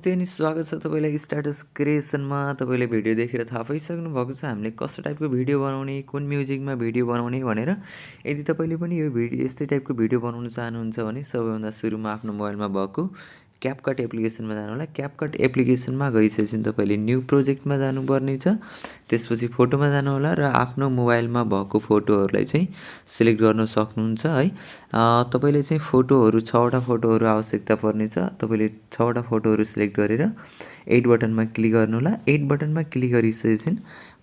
नमस्ते अनि स्वागत छ तपाईलाई स्ट्याटस क्रिएसनमा। तपाईले भिडियो देखेर थाहा पाइसक्नु भएको छ हामीले कस्तो टाइपको भिडियो बनाउने, कुन म्युजिकमा भिडियो बनाउने भनेर। यदि तपाईले पनि यो भिडियो यस्तै टाइपको भिडियो बनाउन चाहनुहुन्छ भने सबैभन्दा सुरुमा आफ्नो मोबाइलमा भएको क्यापकट एप्लिकेसनमा जानु होला। क्यापकट एप्लिकेसनमा गइसकेपछि तपाईले न्यू प्रोजेक्टमा जानुपर्ने छ। त्यसपछि फोटोमा जानु होला र आफ्नो मोबाइलमा भएको फोटोहरुलाई चाहिँ सिलेक्ट गर्न सक्नुहुन्छ है। तपाईले चाहिँ फोटोहरु 6 वटा फोटोहरु आवश्यकता पर्नेछ। तपाईले 6 वटा फोटोहरु सिलेक्ट गरेर एड बटनमा क्लिक गर्नु होला। एड बटनमा क्लिक गरिसकेपछि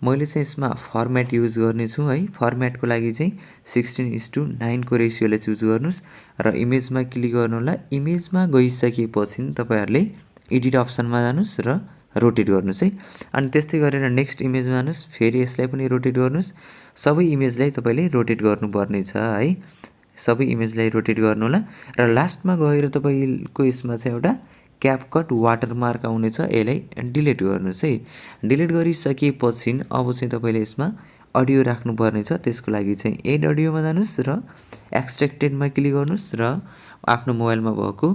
मैले चाहिँ यसमा फर्मेट युज गर्ने छु है। फर्मेटको लागि चाहिँ 16:9 को रेशियोले चुज गर्नुस् र इमेजमा क्लिक गर्नु होला। इमेजमा गइसकेपछि तपाईहरुले एडिट अप्सनमा जानुस् र रोटेट गर्नुस् है। अनि त्यस्तै गरेर नेक्स्ट इमेजमा जानुस्, फेरि यसलाई पनि रोटेट गर्नुस्। सबै इमेजलाई तपाईले रोटेट गर्नुपर्ने छ है। सबै इमेजलाई रोटेट गर्नु होला र लास्टमा गएर तपाईको यसमा चाहिँ एउटा क्यापकट वाटरमार्क आउनेछ, यसलाई डिलिट गर्नुस् है। डिलिट गरिसकेपछि अब चाहिँ तपाईले यसमा अडियो राख्नुपर्ने छ। त्यसको लागि चाहिँ एड अडियोमा जानुस् र एक्सट्र्याक्टेडमा क्लिक गर्नुस् र आफ्नो मोबाइलमा भएको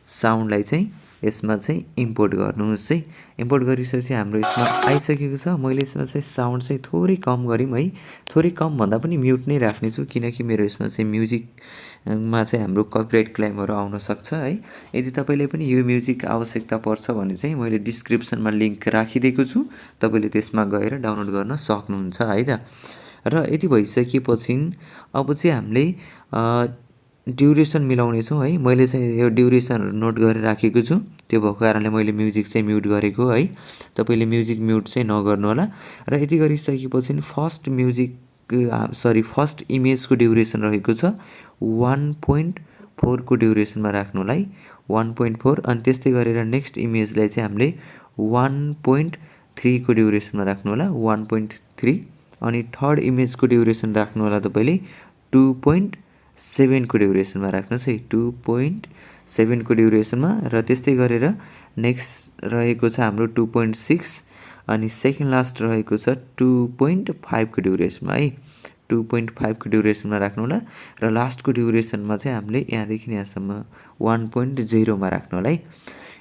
साउन्डलाई चाहिँ यसमा चाहिँ इम्पोर्ट गर्नुस् है। इम्पोर्ट गरिसकेपछि हाम्रो यसमा आइसकेको छ। मैले यसमा चाहिँ साउन्ड चाहिँ थोरै कम गरिम है। थोरै कम भन्दा पनि म्युट नै राख्ने छु किनकि मेरो यसमा चाहिँ म्युजिकमा चाहिँ हाम्रो कपिराइट क्लेमहरु आउन सक्छ है। यदि तपाईले पनि यो म्युजिक आवश्यकता पर्छ भने चाहिँ मैले डिस्क्रिप्सनमा लिंक राखिदिएको छु। तपाईले त्यसमा गएर डाउनलोड गर्न सक्नुहुन्छ है त। र यति भइसकेपछि अब चाहिँ हामीले ड्युरेसन मिलाउने छौं है। मैले चाहिँ यो ड्युरेसनहरु नोट गरेर राखेको छु। त्यो भएको कारणले मैले म्युजिक चाहिँ म्युट गरेको है। तपाईले म्युजिक म्युट चाहिँ नगर्नु होला। र यति गरिसकेपछि फर्स्ट इमेजको ड्युरेसन रहेको छ 1.4 को ड्युरेसनमा राख्नु होला है। 1.4 अनि त्यस्तै गरेर नेक्स्ट इमेजलाई चाहिँ हामीले 1.3 को ड्युरेसनमा राख्नु होला। 1.3 अनि थर्ड इमेजको ड्युरेसन राख्नु होला तपाईले 2.7 को ड्युरेसनमा राख्नुस् है। 2.7 को ड्युरेसनमा र त्यस्तै गरेर नेक्स्ट रहेको छ हाम्रो 2.6 अनि सेकेन्ड लास्ट रहेको छ 2.5 को ड्युरेसनमा है। 2.5 को ड्युरेसनमा राख्नु होला र लास्टको ड्युरेसनमा चाहिँ हामीले यहाँदेखि यहाँसम्म 1.0 मा राख्नु होला है।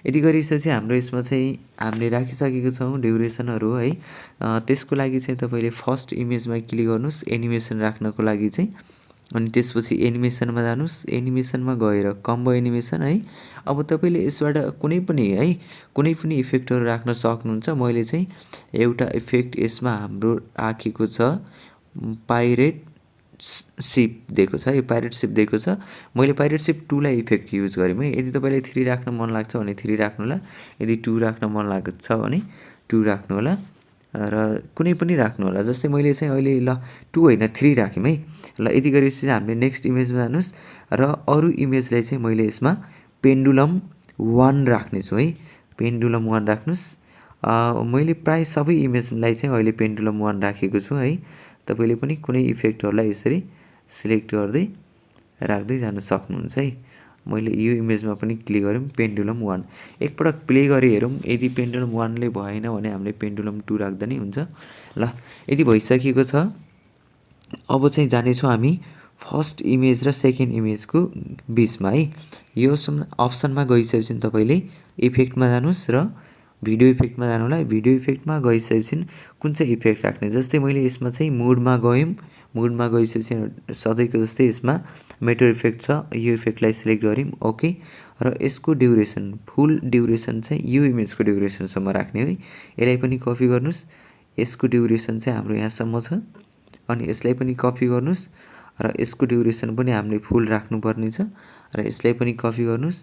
यदि गरिसकेपछि हाम्रो यसमा चाहिँ हामीले राखिसकेको छौं ड्युरेसनहरु है। त्यसको लागि चाहिँ तपाईले फर्स्ट इमेजमा क्लिक गर्नुस् एनिमेसन राख्नको लागि चाहिँ। अनि त्यसपछि एनिमेसनमा जानुस्। एनिमेसनमा गएर कम्बो एनिमेसन है। अब तपाईले यसबाट कुनै पनि इफेक्टहरु राख्न सक्नुहुन्छ। मैले चाहिँ एउटा इफेक्ट यसमा हाम्रो राखेको छ पाइरेट शिप दिएको छ है। पाइरेट शिप दिएको छ। मैले पाइरेट शिप 2 लाई इफेक्ट युज गरेँ है। यदि तपाईले 3 राख्न मन लाग्छ भने 3 राख्नु होला। यदि 2 राख्न मन लाग्छ भने 2 राख्नु होला र कुनै पनि राख्नु होला। जस्तै मैले चाहिँ अहिले 2 हैन 3 राखेँ है। ल यति गरेपछि हामीले नेक्स्ट इमेजमा जानुस् र अरु इमेजलाई चाहिँ मैले यसमा पेन्डुलम 1 राख्ने छु है। पेन्डुलम 1 राख्नुस्। मैले प्राय सबै इमेजलाई चाहिँ अहिले पेन्डुलम 1 राखेको छु है। तपाईले पनि कुनै इफेक्टहरुलाई यसरी सिलेक्ट गर्दै राख्दै जान सक्नुहुन्छ है। मैले यो इमेजमा पनि क्लिक गरेँ पेन्डुलम 1। एकपटक प्ले गरी हेरौँ। यदि पेन्डुलम 1 ले भएन भने हामीले पेन्डुलम 2 राख्दा नि हुन्छ। ल यदि भइसकेको छ अब चाहिँ जाने छौं हामी फर्स्ट इमेज र सेकेन्ड इमेजको बीचमा है। यो अप्सनमा गइसकेपछि तपाईले इफेक्टमा जानुस् र भिडियो इफेक्टमा जानु होला। भिडियो इफेक्टमा गइसकेपछि कुन चाहिँ इफेक्ट राख्ने, जस्तै मैले यसमा चाहिँ मुडमा गएँ। मुडमा गइसकेपछि सधैँको जस्तै यसमा मेटेर इफेक्ट छ। यो इफेक्टलाई सिलेक्ट गरिम ओके र यसको ड्युरेसन फुल ड्युरेसन चाहिँ यो इमेजको ड्युरेसनसम्म राख्ने है। यसलाई पनि कपी गर्नुस्। यसको ड्युरेसन चाहिँ हाम्रो यहाँसम्म छ अनि यसलाई पनि कपी गर्नुस् र यसको ड्युरेसन पनि हामीले फुल राख्नुपर्ने छ र यसलाई पनि कपी गर्नुस्।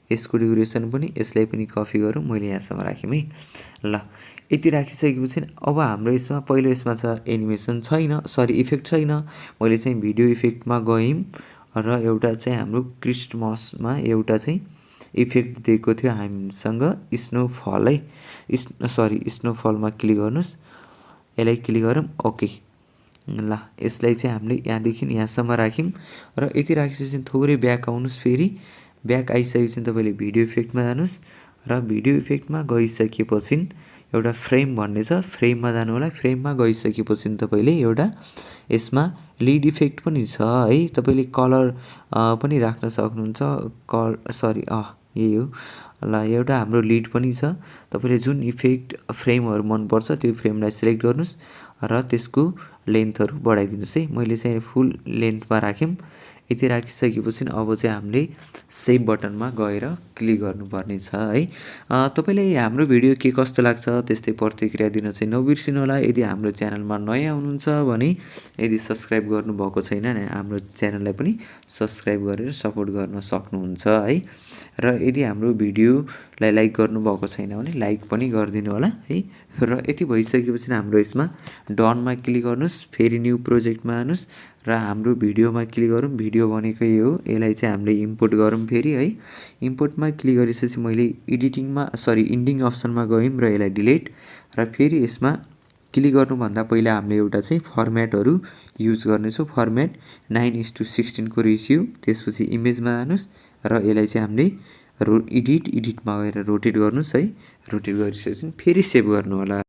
यसको ड्युरेसन पनि यसलाई पनि कपी गरौँ। मैले यहाँसम्म राखेँ है। ल यति राखिसकेपछि अब हाम्रो यसमा पहिलो यसमा छ एनिमेसन छैन, इफेक्ट छैन। मैले चाहिँ भिडियो इफेक्टमा गएँ र एउटा चाहिँ हाम्रो क्रिसमसमा एउटा चाहिँ इफेक्ट दिएको थियो हामीसँग स्नोफल है। स्नोफलमा क्लिक गर्नुस्। यसलाई क्लिक गरौँ ओके। ल यसलाई चाहिँ हामीले यहाँदेखि यहाँसम्म राख्यौं र यति राखिसकेपछि थोरै ब्याक आउनुस्। फेरि ब्याक आइसकेपछि तपाईले भिडियो इफेक्टमा जानुस् र भिडियो इफेक्टमा गइसकेपछि एउटा फ्रेम भन्ने छ। फ्रेममा जानु होला। फ्रेममा गइसकेपछि तपाईले एउटा यसमा लीड इफेक्ट पनि छ है। तपाईले कलर पनि राख्न सक्नुहुन्छ। यही हो। ल एउटा हाम्रो लिड पनि छ। तपाईँले जुन इफेक्ट फ्रेमहरू मनपर्छ त्यो फ्रेमलाई सिलेक्ट गर्नुहोस् र त्यसको लेन्थहरू बढाइदिनुहोस् है। मैले चाहिँ फुल लेन्थमा राखेँ। यति राखिसकेपछि अब चाहिँ हामीले सेभ बटनमा गएर क्लिक गर्नुपर्ने छ है। तपाईँलाई हाम्रो भिडियो के कस्तो लाग्छ त्यस्तै प्रतिक्रिया दिन चाहिँ नबिर्सिनु होला। यदि हाम्रो च्यानलमा नयाँ हुनुहुन्छ भने यदि सब्सक्राइब गर्नुभएको छैन भने हाम्रो च्यानललाई पनि सब्सक्राइब गरेर सपोर्ट गर्न सक्नुहुन्छ है। र यदि हाम्रो भिडियोलाई लाइक गर्नुभएको छैन भने लाइक पनि गरिदिनु होला है। र यति भइसकेपछि हाम्रो यसमा डनमा क्लिक गर्नुहोस्, फेरि न्यू प्रोजेक्टमा आउनुहोस् र हाम्रो भिडियोमा क्लिक गरौँ। भिडियो भनेको यो हो। यसलाई चाहिँ हामीले इम्पोर्ट गरौँ फेरि है। इम्पोर्टमा क्लिक गरिसकेपछि मैले इन्डिङ अप्सनमा गयौँ र यसलाई डिलिट र फेरि यसमा क्लिक गर्नुभन्दा पहिला हामीले एउटा चाहिँ फर्मेटहरू युज गर्नेछौँ। फर्मेट 9:16 को रेसियो। त्यसपछि इमेजमा आउनुहोस् र यसलाई चाहिँ हामीले एडिटमा गएर रोटेट गर्नुहोस् है। रोटेट गरिसकेपछि फेरि सेभ गर्नु होला।